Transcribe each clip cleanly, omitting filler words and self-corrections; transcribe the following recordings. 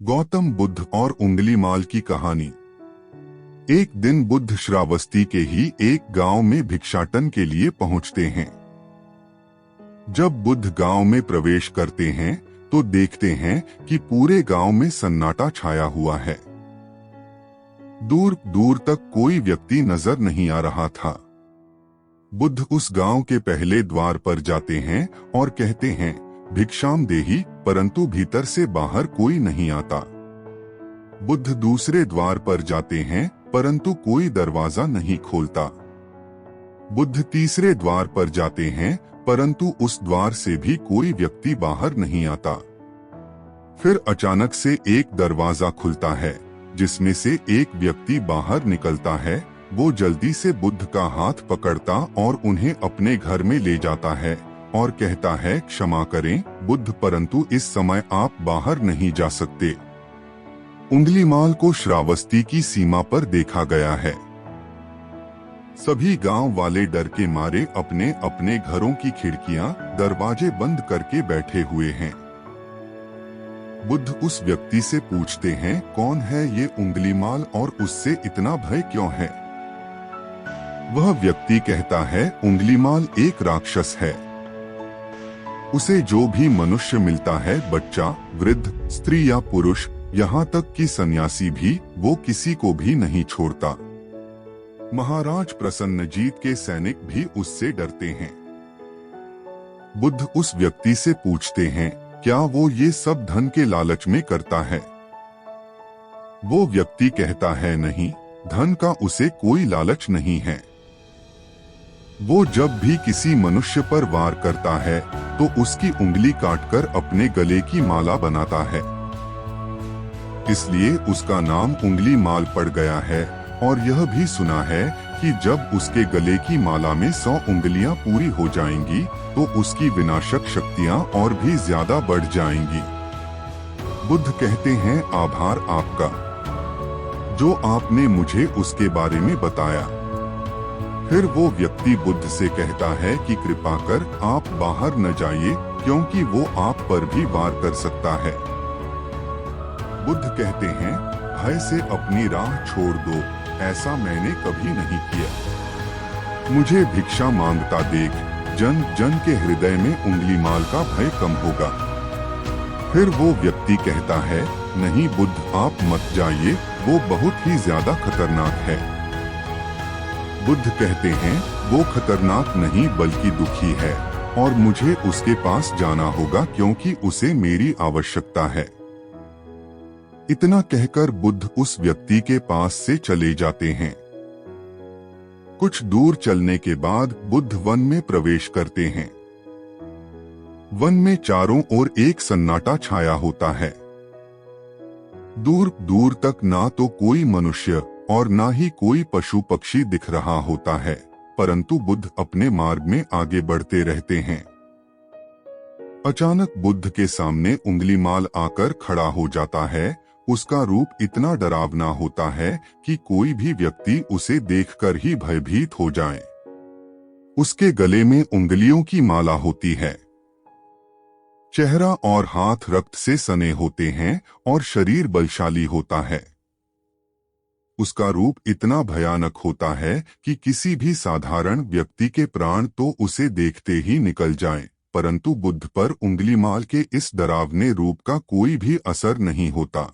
गौतम बुद्ध और उंगली माल की कहानी। एक दिन बुद्ध श्रावस्ती के ही एक गांव में भिक्षाटन के लिए पहुंचते हैं। जब बुद्ध गांव में प्रवेश करते हैं तो देखते हैं कि पूरे गांव में सन्नाटा छाया हुआ है। दूर दूर तक कोई व्यक्ति नजर नहीं आ रहा था। बुद्ध उस गांव के पहले द्वार पर जाते हैं और कहते हैं, भिक्षाम देहि, परंतु भीतर से बाहर कोई नहीं आता। बुद्ध दूसरे द्वार पर जाते हैं परंतु कोई दरवाजा नहीं खोलता। बुद्ध तीसरे द्वार पर जाते हैं परंतु उस द्वार से भी कोई व्यक्ति बाहर नहीं आता। फिर अचानक से एक दरवाजा खुलता है जिसमें से एक व्यक्ति बाहर निकलता है। वो जल्दी से बुद्ध का हाथ पकड़ता और उन्हें अपने घर में ले जाता है और कहता है, क्षमा करें बुद्ध, परंतु इस समय आप बाहर नहीं जा सकते। उंगलीमाल को श्रावस्ती की सीमा पर देखा गया है। सभी गांव वाले डर के मारे अपने अपने घरों की खिड़कियां, दरवाजे बंद करके बैठे हुए हैं। बुद्ध उस व्यक्ति से पूछते हैं, कौन है ये उंगलीमाल और उससे इतना भय क्यों है? वह व्यक्ति कहता है, उंगलीमाल एक राक्षस है। उसे जो भी मनुष्य मिलता है, बच्चा, वृद्ध, स्त्री या पुरुष, यहाँ तक कि सन्यासी भी, वो किसी को भी नहीं छोड़ता। महाराज प्रसन्नजीत के सैनिक भी उससे डरते हैं। बुद्ध उस व्यक्ति से पूछते हैं, क्या वो ये सब धन के लालच में करता है? वो व्यक्ति कहता है, नहीं, धन का उसे कोई लालच नहीं है। वो जब भी किसी मनुष्य पर वार करता है तो उसकी उंगली काटकर अपने गले की माला बनाता है। इसलिए उसका नाम उंगली माल पड़ गया है। और यह भी सुना है कि जब उसके गले की माला में 100 उंगलियां पूरी हो जाएंगी तो उसकी विनाशक शक्तियां और भी ज्यादा बढ़ जाएंगी। बुद्ध कहते हैं, आभार आपका, जो आपने मुझे उसके बारे में बताया। फिर वो व्यक्ति बुद्ध से कहता है कि कृपा कर आप बाहर न जाइए, क्योंकि वो आप पर भी वार कर सकता है। बुद्ध कहते हैं, भय से अपनी राह छोड़ दो, ऐसा मैंने कभी नहीं किया। मुझे भिक्षा मांगता देख जन जन के हृदय में उंगलीमाल का भय कम होगा। फिर वो व्यक्ति कहता है, नहीं बुद्ध, आप मत जाइए, वो बहुत ही ज्यादा खतरनाक है। बुद्ध कहते हैं, वो खतरनाक नहीं बल्कि दुखी है और मुझे उसके पास जाना होगा क्योंकि उसे मेरी आवश्यकता है। इतना कहकर बुद्ध उस व्यक्ति के पास से चले जाते हैं। कुछ दूर चलने के बाद बुद्ध वन में प्रवेश करते हैं। वन में चारों ओर एक सन्नाटा छाया होता है। दूर दूर तक ना तो कोई मनुष्य और ना ही कोई पशु पक्षी दिख रहा होता है, परंतु बुद्ध अपने मार्ग में आगे बढ़ते रहते हैं। अचानक बुद्ध के सामने उंगलीमाल आकर खड़ा हो जाता है। उसका रूप इतना डरावना होता है कि कोई भी व्यक्ति उसे देखकर ही भयभीत हो जाए। उसके गले में उंगलियों की माला होती है। चेहरा और हाथ रक्त से सने होते हैं और शरीर बलशाली होता है। उसका रूप इतना भयानक होता है कि किसी भी साधारण व्यक्ति के प्राण तो उसे देखते ही निकल जाएं, परंतु बुद्ध पर उंगलीमाल के इस डरावने रूप का कोई भी असर नहीं होता।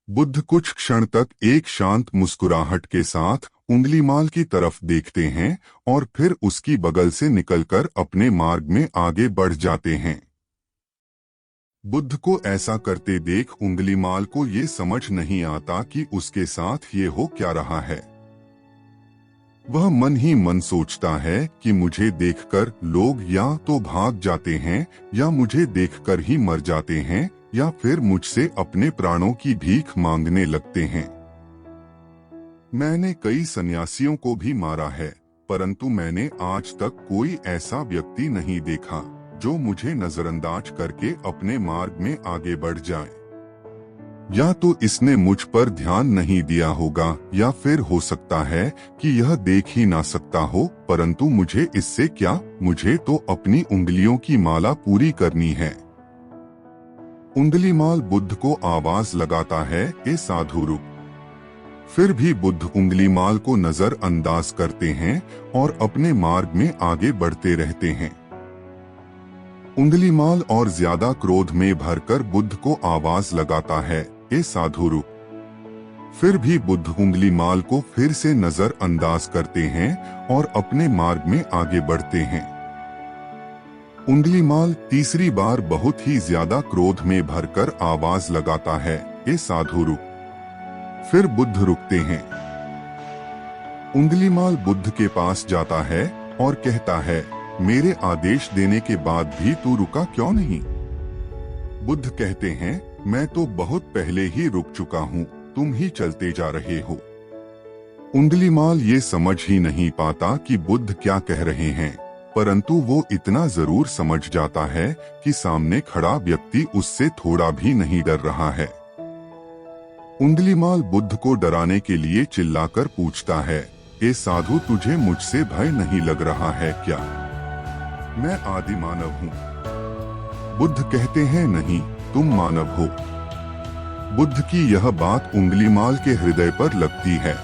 बुद्ध कुछ क्षण तक एक शांत मुस्कुराहट के साथ उंगलीमाल की तरफ देखते हैं और फिर उसकी बगल से निकलकर अपने मार्ग में आगे बढ़ जाते हैं। बुद्ध को ऐसा करते देख उंगलीमाल को ये समझ नहीं आता कि उसके साथ ये हो क्या रहा है। वह मन ही मन सोचता है कि मुझे देखकर लोग या तो भाग जाते हैं या मुझे देखकर ही मर जाते हैं या फिर मुझसे अपने प्राणों की भीख मांगने लगते हैं। मैंने कई सन्यासियों को भी मारा है, परंतु मैंने आज तक कोई ऐसा व्यक्ति नहीं देखा जो मुझे नजरअंदाज करके अपने मार्ग में आगे बढ़ जाए। या तो इसने मुझ पर ध्यान नहीं दिया होगा या फिर हो सकता है कि यह देख ही ना सकता हो, परंतु मुझे इससे क्या, मुझे तो अपनी उंगलियों की माला पूरी करनी है। उंगलीमाल बुद्ध को आवाज लगाता है, ए साधु रुक। फिर भी बुद्ध उंगलीमाल को नजरअंदाज करते हैं और अपने मार्ग में आगे बढ़ते रहते हैं। उंगलीमाल और ज्यादा क्रोध में भरकर बुद्ध को आवाज लगाता है, ए साधु रुक। फिर भी बुद्ध उंगलीमाल को फिर से नजरअंदाज करते हैं और अपने मार्ग में आगे बढ़ते हैं। उंगलीमाल तीसरी बार बहुत ही ज्यादा क्रोध में भरकर आवाज लगाता है, ए साधु रुक। फिर बुद्ध रुकते हैं। उंगलीमाल बुद्ध के पास जाता है और कहता है, मेरे आदेश देने के बाद भी तू रुका क्यों नहीं? बुद्ध कहते हैं, मैं तो बहुत पहले ही रुक चुका हूँ, तुम ही चलते जा रहे हो। उंगलीमाल ये समझ ही नहीं पाता कि बुद्ध क्या कह रहे हैं, परंतु वो इतना जरूर समझ जाता है कि सामने खड़ा व्यक्ति उससे थोड़ा भी नहीं डर रहा है। उंगलीमाल बुद्ध को डराने के लिए चिल्लाकर पूछता है, ए साधु, तुझे मुझसे भय नहीं लग रहा है क्या? मैं आदि मानव हूँ। बुद्ध कहते हैं, नहीं, तुम मानव हो। बुद्ध की यह बात उंगलीमाल के हृदय पर लगती है।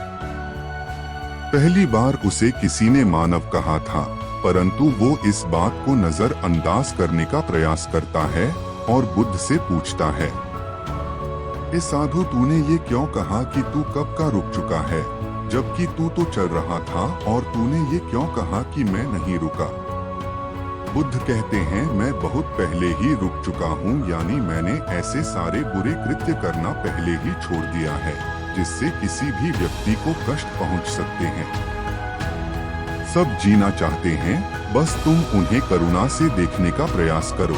पहली बार उसे किसी ने मानव कहा था, परंतु वो इस बात को नजरअंदाज करने का प्रयास करता है और बुद्ध से पूछता है, ए साधु, तूने ये क्यों कहा कि तू कब का रुक चुका है, जबकि तू तो चल रहा था, और तूने ये क्यों कहा कि मैं नहीं रुका? बुद्ध कहते हैं, मैं बहुत पहले ही रुक चुका हूँ, यानी मैंने ऐसे सारे बुरे कृत्य करना पहले ही छोड़ दिया है जिससे किसी भी व्यक्ति को कष्ट पहुँच सकते हैं। सब जीना चाहते हैं, बस तुम उन्हें करुणा से देखने का प्रयास करो।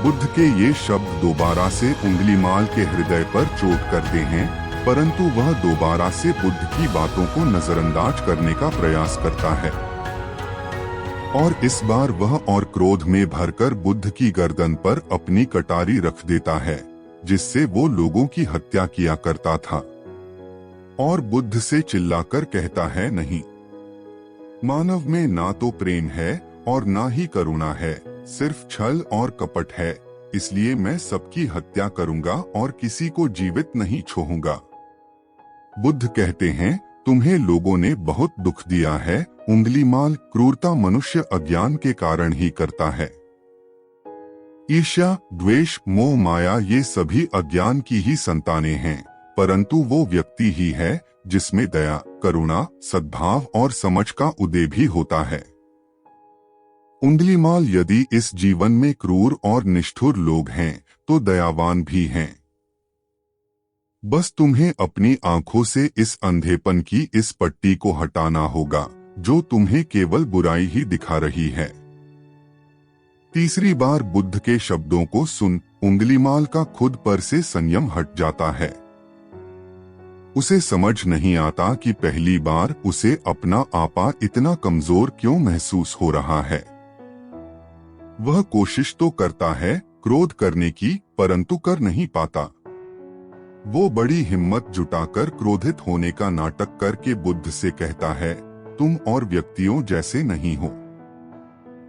बुद्ध के ये शब्द दोबारा से उंगलीमाल के हृदय पर चोट करते हैं, परंतु वह दोबारा से बुद्ध की बातों को नजरअंदाज करने का प्रयास करता है और इस बार वह और क्रोध में भरकर बुद्ध की गर्दन पर अपनी कटारी रख देता है, जिससे वो लोगों की हत्या किया करता था, और बुद्ध से चिल्लाकर कहता है, नहीं, मानव में ना तो प्रेम है और ना ही करुणा है, सिर्फ छल और कपट है, इसलिए मैं सबकी हत्या करूंगा और किसी को जीवित नहीं छोड़ूंगा। बुद्ध कहते हैं, तुम्हें लोगों ने बहुत दुख दिया है। उंगलीमाल, क्रूरता मनुष्य अज्ञान के कारण ही करता है। ईर्ष्या, द्वेष, मोह, माया, ये सभी अज्ञान की ही संतानें हैं, परंतु वो व्यक्ति ही है जिसमें दया, करुणा, सद्भाव और समझ का उदय भी होता है। उंगलीमाल, यदि इस जीवन में क्रूर और निष्ठुर लोग हैं तो दयावान भी हैं। बस तुम्हें अपनी आंखों से इस अंधेपन की इस पट्टी को हटाना होगा जो तुम्हें केवल बुराई ही दिखा रही है। तीसरी बार बुद्ध के शब्दों को सुन उंगलीमाल का खुद पर से संयम हट जाता है। उसे समझ नहीं आता कि पहली बार उसे अपना आपा इतना कमजोर क्यों महसूस हो रहा है। वह कोशिश तो करता है क्रोध करने की, परंतु कर नहीं पाता। वो बड़ी हिम्मत जुटाकर क्रोधित होने का नाटक करके बुद्ध से कहता है, तुम और व्यक्तियों जैसे नहीं हो।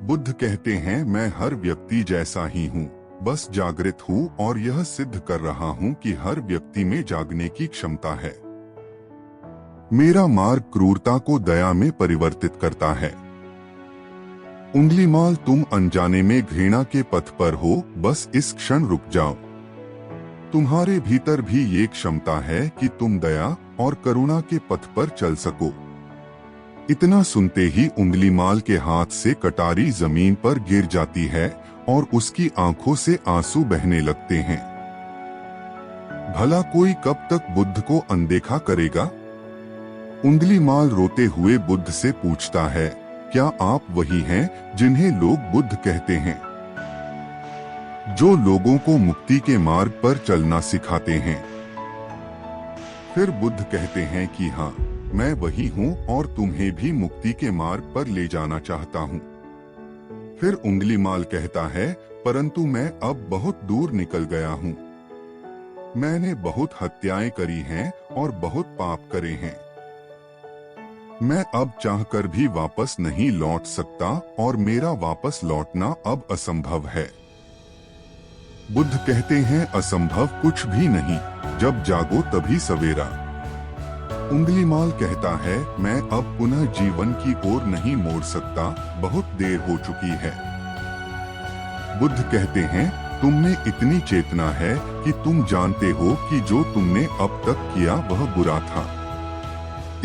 बुद्ध कहते हैं, मैं हर व्यक्ति जैसा ही हूँ, बस जागृत हूँ और यह सिद्ध कर रहा हूँ कि हर व्यक्ति में जागने की क्षमता है। मेरा मार्ग क्रूरता को दया में परिवर्तित करता है। उंगलीमाल, तुम अनजाने में घृणा के पथ पर हो, बस इस क्षण रुक जाओ। तुम्हारे भीतर भी ये क्षमता है कि तुम दया और करुणा के पथ पर चल सको। इतना सुनते ही उंगलीमाल के हाथ से कटारी जमीन पर गिर जाती है और उसकी आंखों से आंसू बहने लगते हैं। भला कोई कब तक बुद्ध को अनदेखा करेगा? उंगलीमाल रोते हुए बुद्ध से पूछता है, क्या आप वही हैं जिन्हें लोग बुद्ध कहते हैं, जो लोगों को मुक्ति के मार्ग पर चलना सिखाते हैं? फिर बुद्ध कहते हैं कि हाँ, मैं वही हूँ और तुम्हें भी मुक्ति के मार्ग पर ले जाना चाहता हूँ। फिर उंगलीमाल कहता है, परंतु मैं अब बहुत दूर निकल गया हूँ। मैंने बहुत हत्याएं करी हैं और बहुत पाप करे हैं। मैं अब चाहकर भी वापस नहीं लौट सकता और मेरा वापस लौटना अब असंभव है। बुद्ध कहते हैं असंभव कुछ भी नहीं, जब जागो तभी सवेरा। उंगलीमाल कहता है मैं अब पुनः जीवन की ओर नहीं मोड़ सकता, बहुत देर हो चुकी है। बुद्ध कहते हैं तुम में इतनी चेतना है कि तुम जानते हो कि जो तुमने अब तक किया वह बुरा था।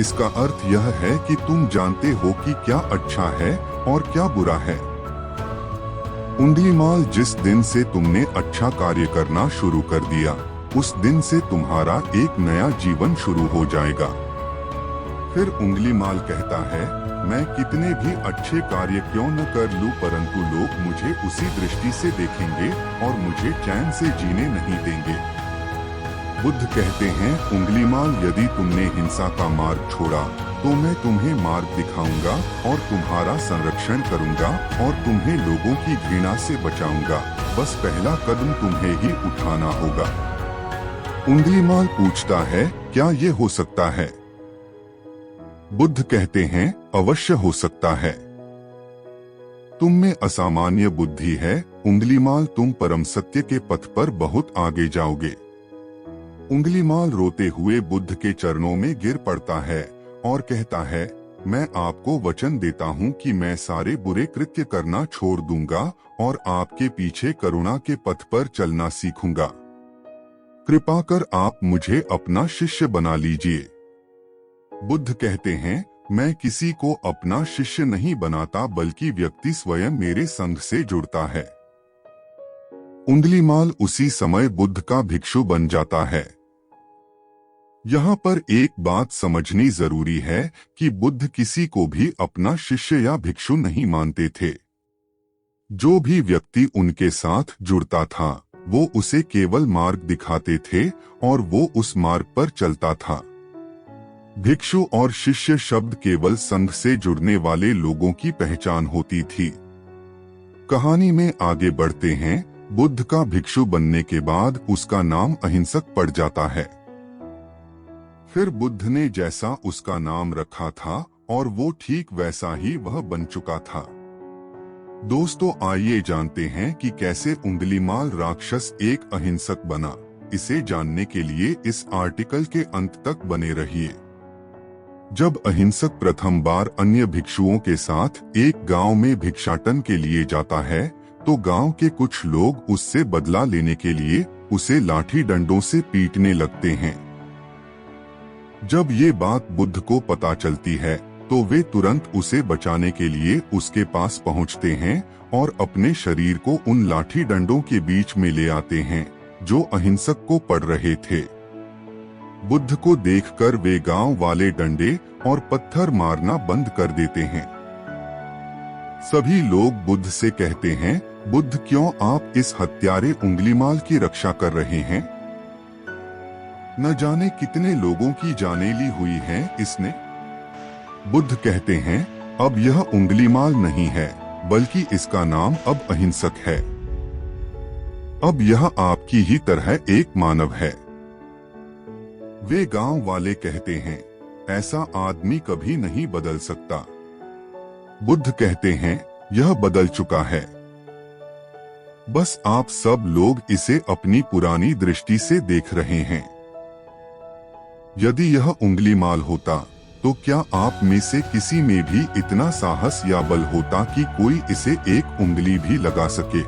इसका अर्थ यह है कि तुम जानते हो कि क्या अच्छा है और क्या बुरा है। उंगलीमाल जिस दिन से तुमने अच्छा कार्य करना शुरू कर दिया, उस दिन से तुम्हारा एक नया जीवन शुरू हो जाएगा। फिर उंगलीमाल कहता है मैं कितने भी अच्छे कार्य क्यों न कर लूं, परंतु लोग मुझे उसी दृष्टि से देखेंगे और मुझे चैन से जीने नहीं देंगे। बुद्ध कहते हैं उंगलीमाल यदि तुमने हिंसा का मार्ग छोड़ा तो मैं तुम्हें मार्ग दिखाऊंगा और तुम्हारा संरक्षण करूंगा और तुम्हें लोगों की घृणा से बचाऊंगा, बस पहला कदम तुम्हें ही उठाना होगा। उंगलीमाल पूछता है क्या ये हो सकता है? बुद्ध कहते हैं अवश्य हो सकता है। तुम में असामान्य बुद्धि है उंगलीमाल, तुम परम सत्य के पथ पर बहुत आगे जाओगे। उंगलीमाल रोते हुए बुद्ध के चरणों में गिर पड़ता है और कहता है मैं आपको वचन देता हूँ कि मैं सारे बुरे कृत्य करना छोड़ दूंगा और आपके पीछे करुणा के पथ पर चलना सीखूंगा। कृपा कर आप मुझे अपना शिष्य बना लीजिए। बुद्ध कहते हैं मैं किसी को अपना शिष्य नहीं बनाता, बल्कि व्यक्ति स्वयं मेरे संग से जुड़ता है। उंगलीमाल उसी समय बुद्ध का भिक्षु बन जाता है। यहाँ पर एक बात समझनी जरूरी है कि बुद्ध किसी को भी अपना शिष्य या भिक्षु नहीं मानते थे। जो भी व्यक्ति उनके साथ जुड़ता था वो उसे केवल मार्ग दिखाते थे और वो उस मार्ग पर चलता था। भिक्षु और शिष्य शब्द केवल संघ से जुड़ने वाले लोगों की पहचान होती थी। कहानी में आगे बढ़ते हैं। बुद्ध का भिक्षु बनने के बाद उसका नाम अहिंसक पड़ जाता है। फिर बुद्ध ने जैसा उसका नाम रखा था और वो ठीक वैसा ही वह बन चुका था। दोस्तों आइए जानते हैं कि कैसे उंगलीमाल राक्षस एक अहिंसक बना। इसे जानने के लिए इस आर्टिकल के अंत तक बने रहिए। जब अहिंसक प्रथम बार अन्य भिक्षुओं के साथ एक गांव में भिक्षाटन के लिए जाता है तो गांव के कुछ लोग उससे बदला लेने के लिए उसे लाठी डंडों से पीटने लगते हैं। जब ये बात बुद्ध को पता चलती है तो वे तुरंत उसे बचाने के लिए उसके पास पहुंचते हैं और अपने शरीर को उन लाठी डंडों के बीच में ले आते हैं जो अहिंसक को पड़ रहे थे। बुद्ध को देखकर वे गांव वाले डंडे और पत्थर मारना बंद कर देते हैं। सभी लोग बुद्ध से कहते हैं बुद्ध क्यों आप इस हत्यारे उंगलीमाल की रक्षा कर रहे हैं? न जाने कितने लोगों की जाने ली हुई है इसने। बुद्ध कहते हैं अब यह उंगलीमाल नहीं है, बल्कि इसका नाम अब अहिंसक है। अब यह आपकी ही तरह एक मानव है। वे गांव वाले कहते हैं ऐसा आदमी कभी नहीं बदल सकता। बुद्ध कहते हैं यह बदल चुका है। बस आप सब लोग इसे अपनी पुरानी दृष्टि से देख रहे हैं। यदि यह उंगलीमाल होता तो क्या आप में से किसी में भी इतना साहस या बल होता कि कोई इसे एक उंगली भी लगा सके?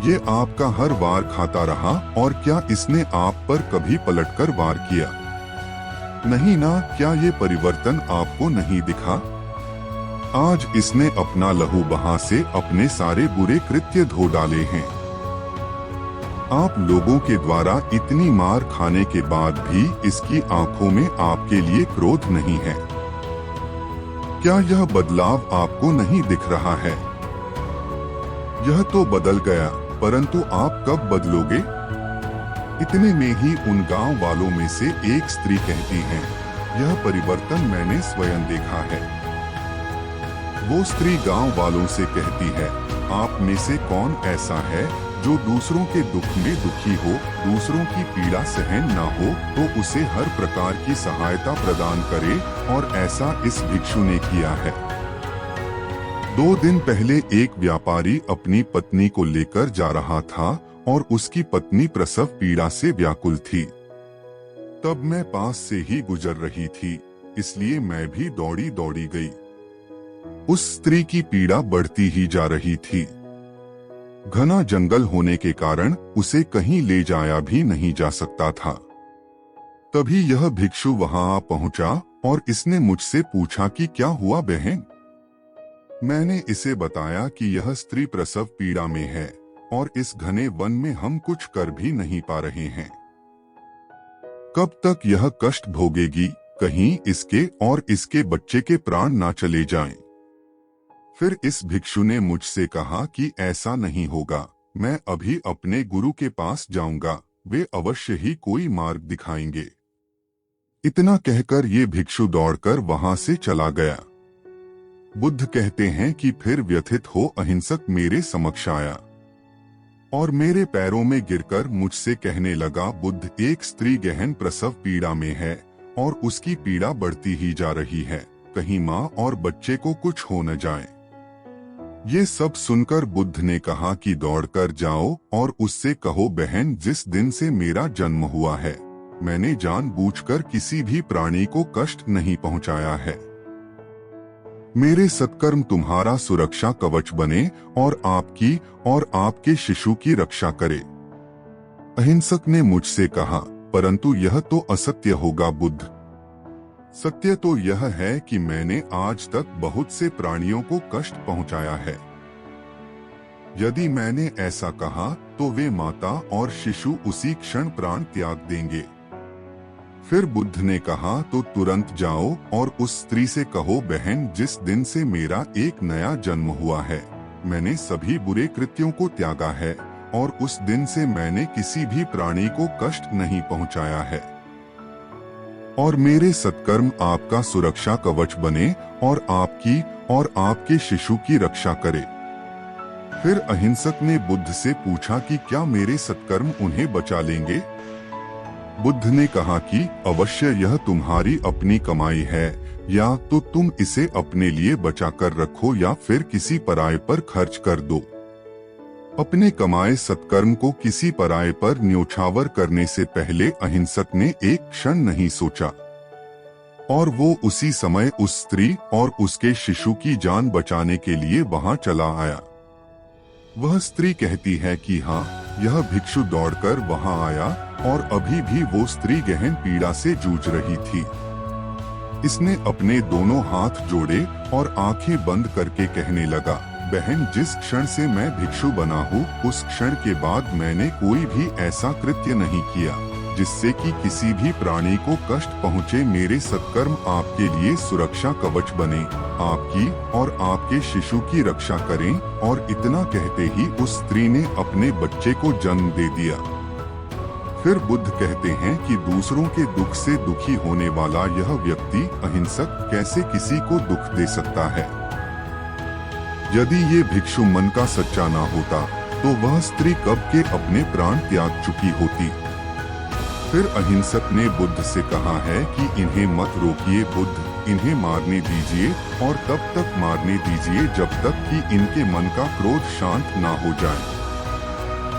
ये आपका हर वार खाता रहा और क्या इसने आप पर कभी पलटकर वार किया? नहीं ना। क्या ये परिवर्तन आपको नहीं दिखा? आज इसने अपना लहू बहा से अपने सारे बुरे कृत्य धो डाले हैं। आप लोगों के द्वारा इतनी मार खाने के बाद भी इसकी आंखों में आपके लिए क्रोध नहीं है। क्या यह बदलाव आपको नहीं दिख रहा है? यह तो बदल गया, परंतु आप कब बदलोगे? इतने में ही उन गांव वालों में से एक स्त्री कहती है, यह परिवर्तन मैंने स्वयं देखा है। वो स्त्री गांव वालों से कहती है, आप में से कौन ऐसा है जो दूसरों के दुख में दुखी हो, दूसरों की पीड़ा सहन ना हो तो उसे हर प्रकार की सहायता प्रदान करे, और ऐसा इस भिक्षु ने किया है। 2 दिन पहले एक व्यापारी अपनी पत्नी को लेकर जा रहा था और उसकी पत्नी प्रसव पीड़ा से व्याकुल थी। तब मैं पास से ही गुजर रही थी, इसलिए मैं भी दौड़ी दौड़ी गई। उस स्त्री की पीड़ा बढ़ती ही जा रही थी। घना जंगल होने के कारण उसे कहीं ले जाया भी नहीं जा सकता था। तभी यह भिक्षु वहां आ पहुंचा और इसने मुझसे पूछा कि क्या हुआ बहन। मैंने इसे बताया कि यह स्त्री प्रसव पीड़ा में है और इस घने वन में हम कुछ कर भी नहीं पा रहे हैं। कब तक यह कष्ट भोगेगी, कहीं इसके और इसके बच्चे के प्राण ना चले जाएं। फिर इस भिक्षु ने मुझसे कहा कि ऐसा नहीं होगा, मैं अभी अपने गुरु के पास जाऊंगा, वे अवश्य ही कोई मार्ग दिखाएंगे। इतना कहकर ये भिक्षु दौड़कर वहां से चला गया। बुद्ध कहते हैं कि फिर व्यथित हो अहिंसक मेरे समक्ष आया और मेरे पैरों में गिरकर मुझसे कहने लगा, बुद्ध, एक स्त्री गहन प्रसव पीड़ा में है और उसकी पीड़ा बढ़ती ही जा रही है, कहीं माँ और बच्चे को कुछ हो न जाए। ये सब सुनकर बुद्ध ने कहा कि दौड़कर जाओ और उससे कहो, बहन, जिस दिन से मेरा जन्म हुआ है मैंने जानबूझकर किसी भी प्राणी को कष्ट नहीं पहुंचाया है। मेरे सत्कर्म तुम्हारा सुरक्षा कवच बने और आपकी और आपके शिशु की रक्षा करे। अहिंसक ने मुझसे कहा, परंतु यह तो असत्य होगा बुद्ध। सत्य तो यह है कि मैंने आज तक बहुत से प्राणियों को कष्ट पहुंचाया है। यदि मैंने ऐसा कहा तो वे माता और शिशु उसी क्षण प्राण त्याग देंगे। फिर बुद्ध ने कहा, तो तुरंत जाओ और उस स्त्री से कहो, बहन, जिस दिन से मेरा एक नया जन्म हुआ है मैंने सभी बुरे कृत्यों को त्यागा है और उस दिन से मैंने किसी भी प्राणी को कष्ट नहीं पहुंचाया है और मेरे सत्कर्म आपका सुरक्षा कवच बने और आपकी और आपके शिशु की रक्षा करे। फिर अहिंसक ने बुद्ध से पूछा कि क्या मेरे सत्कर्म उन्हें बचा लेंगे। बुद्ध ने कहा कि अवश्य यह तुम्हारी अपनी कमाई है, या तो तुम इसे अपने लिए बचा कर रखो या फिर किसी पराये पर खर्च कर दो। अपने कमाए सत्कर्म को किसी पराये पर न्योछावर करने से पहले अहिंसक ने एक क्षण नहीं सोचा और वो उसी समय उस स्त्री और उसके शिशु की जान बचाने के लिए वहां चला आया। वह स्त्री कहती है कि हाँ, यह भिक्षु दौड़कर वहां आया और अभी भी वो स्त्री गहन पीड़ा से जूझ रही थी। इसने अपने दोनों हाथ जोड़े और आंखें बंद करके कहने लगा, बहन, जिस क्षण से मैं भिक्षु बना हूँ उस क्षण के बाद मैंने कोई भी ऐसा कृत्य नहीं किया जिससे कि किसी भी प्राणी को कष्ट पहुँचे। मेरे सत्कर्म आपके लिए सुरक्षा कवच बने, आपकी और आपके शिशु की रक्षा करें। और इतना कहते ही उस स्त्री ने अपने बच्चे को जन्म दे दिया। फिर बुद्ध कहते हैं कि दूसरों के दुख से दुखी होने वाला यह व्यक्ति अहिंसक कैसे किसी को दुख दे सकता है। यदि ये भिक्षु मन का सच्चा ना होता तो वह स्त्री कब के अपने प्राण त्याग चुकी होती। फिर अहिंसक ने बुद्ध से कहा है कि इन्हें मत रोकिए बुद्ध, इन्हें मारने दीजिए और तब तक मारने दीजिए जब तक कि इनके मन का क्रोध शांत ना हो जाए।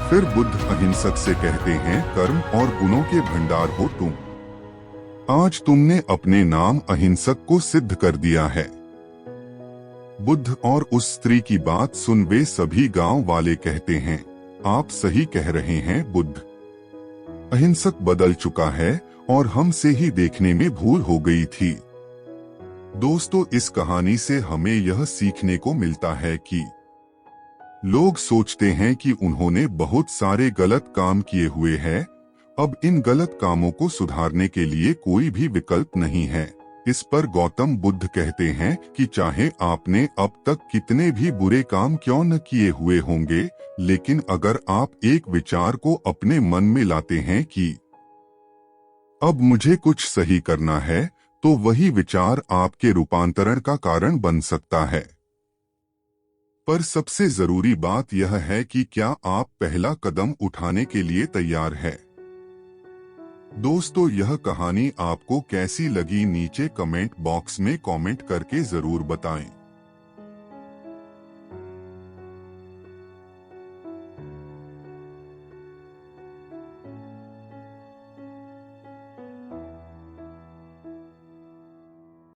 फिर बुद्ध अहिंसक से कहते हैं, कर्म और गुणों के भंडार हो तुम। आज तुमने अपने नाम अहिंसक को सिद्ध कर दिया है। बुद्ध और उस स्त्री की बात सुन वे सभी गांव वाले कहते हैं, आप सही कह रहे हैं बुद्ध। अहिंसक बदल चुका है और हमसे ही देखने में भूल हो गई थी। दोस्तों, इस कहानी से हमें यह सीखने को मिलता है कि लोग सोचते हैं कि उन्होंने बहुत सारे गलत काम किए हुए हैं, अब इन गलत कामों को सुधारने के लिए कोई भी विकल्प नहीं है। इस पर गौतम बुद्ध कहते हैं कि चाहे आपने अब तक कितने भी बुरे काम क्यों न किए हुए होंगे, लेकिन अगर आप एक विचार को अपने मन में लाते हैं कि अब मुझे कुछ सही करना है, तो वही विचार आपके रूपांतरण का कारण बन सकता है। पर सबसे जरूरी बात यह है कि क्या आप पहला कदम उठाने के लिए तैयार है। दोस्तों, यह कहानी आपको कैसी लगी नीचे कमेंट बॉक्स में कमेंट करके जरूर बताएं।